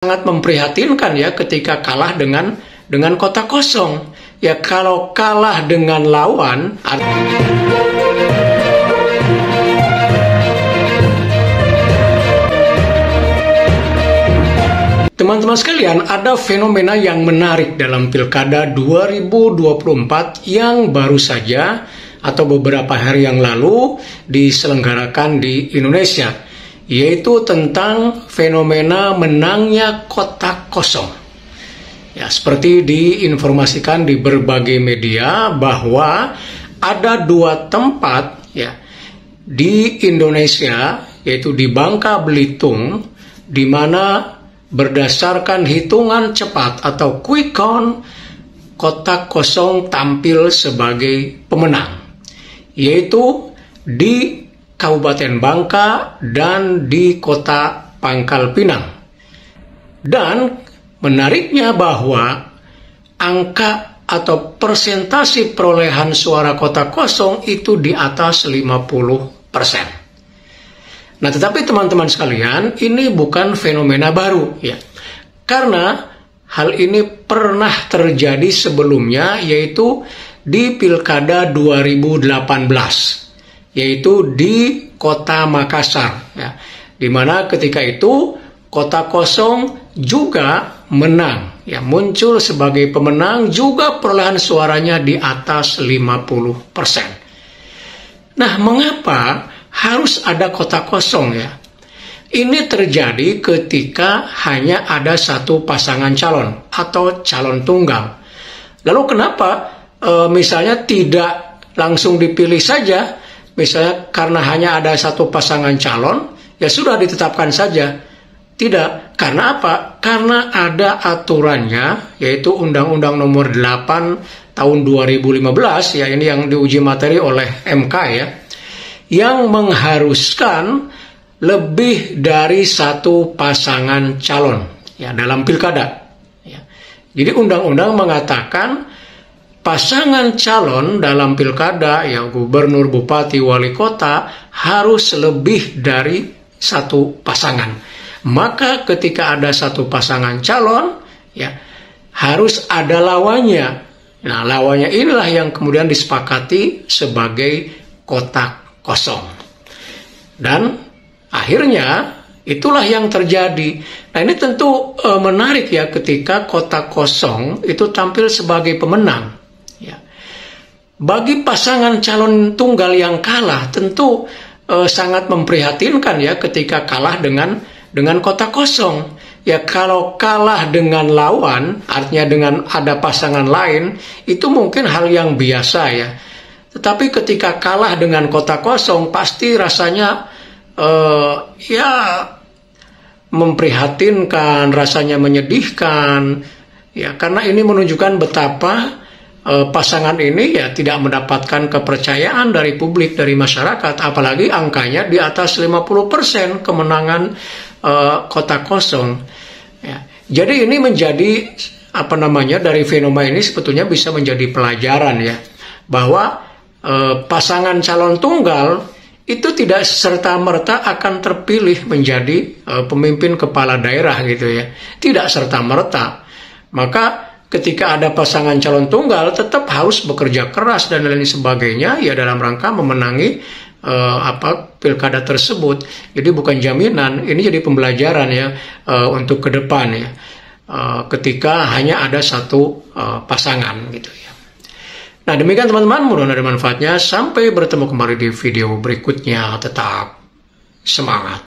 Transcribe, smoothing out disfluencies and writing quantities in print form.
Sangat memprihatinkan ya ketika kalah dengan kota kosong. Ya kalau kalah dengan lawan teman-teman sekalian, ada fenomena yang menarik dalam Pilkada 2024 yang baru saja atau beberapa hari yang lalu diselenggarakan di Indonesia, yaitu tentang fenomena menangnya kota kosong. Ya, seperti diinformasikan di berbagai media bahwa ada dua tempat ya di Indonesia, yaitu di Bangka Belitung, di mana berdasarkan hitungan cepat atau quick count, kota kosong tampil sebagai pemenang, yaitu di Kabupaten Bangka dan di Kota Pangkal Pinang. Dan menariknya bahwa angka atau persentase perolehan suara kota kosong itu di atas 50%. Nah, tetapi teman-teman sekalian, ini bukan fenomena baru ya. Karena hal ini pernah terjadi sebelumnya, yaitu di Pilkada 2018, yaitu di Kota Makassar ya. Di mana ketika itu kota kosong juga menang ya, muncul sebagai pemenang, juga perolehan suaranya di atas 50%. Nah, mengapa harus ada kota kosong ya? Ini terjadi ketika hanya ada satu pasangan calon atau calon tunggal. Lalu kenapa misalnya tidak langsung dipilih saja? Misalnya karena hanya ada satu pasangan calon, ya sudah ditetapkan saja. Tidak, karena apa? Karena ada aturannya, yaitu Undang-Undang Nomor 8 Tahun 2015 ya, ini yang diuji materi oleh MK ya, yang mengharuskan lebih dari satu pasangan calon ya dalam pilkada. Ya. Jadi undang-undang mengatakan pasangan calon dalam pilkada, ya gubernur, bupati, wali kota, harus lebih dari satu pasangan. Maka ketika ada satu pasangan calon, ya harus ada lawannya. Nah, lawannya inilah yang kemudian disepakati sebagai kota kosong. Dan akhirnya itulah yang terjadi. Nah, ini tentu menarik ya ketika kota kosong itu tampil sebagai pemenang ya. Bagi pasangan calon tunggal yang kalah tentu sangat memprihatinkan ya ketika kalah dengan kota kosong. Ya kalau kalah dengan lawan, artinya dengan ada pasangan lain, itu mungkin hal yang biasa ya. Tetapi ketika kalah dengan kota kosong, pasti rasanya ya memprihatinkan, rasanya menyedihkan ya, karena ini menunjukkan betapa pasangan ini ya tidak mendapatkan kepercayaan dari publik, dari masyarakat, apalagi angkanya di atas 50% kemenangan kota kosong ya. Jadi ini menjadi dari fenomena ini sebetulnya bisa menjadi pelajaran ya, bahwa pasangan calon tunggal itu tidak serta-merta akan terpilih menjadi pemimpin kepala daerah gitu ya. Tidak serta-merta. Maka ketika ada pasangan calon tunggal tetap harus bekerja keras dan lain sebagainya ya dalam rangka memenangi pilkada tersebut. Jadi bukan jaminan, ini jadi pembelajaran ya untuk ke depan ya. Ketika hanya ada satu pasangan gitu ya. Nah, demikian teman-teman, mudah-mudahan ada manfaatnya. Sampai bertemu kembali di video berikutnya. Tetap semangat.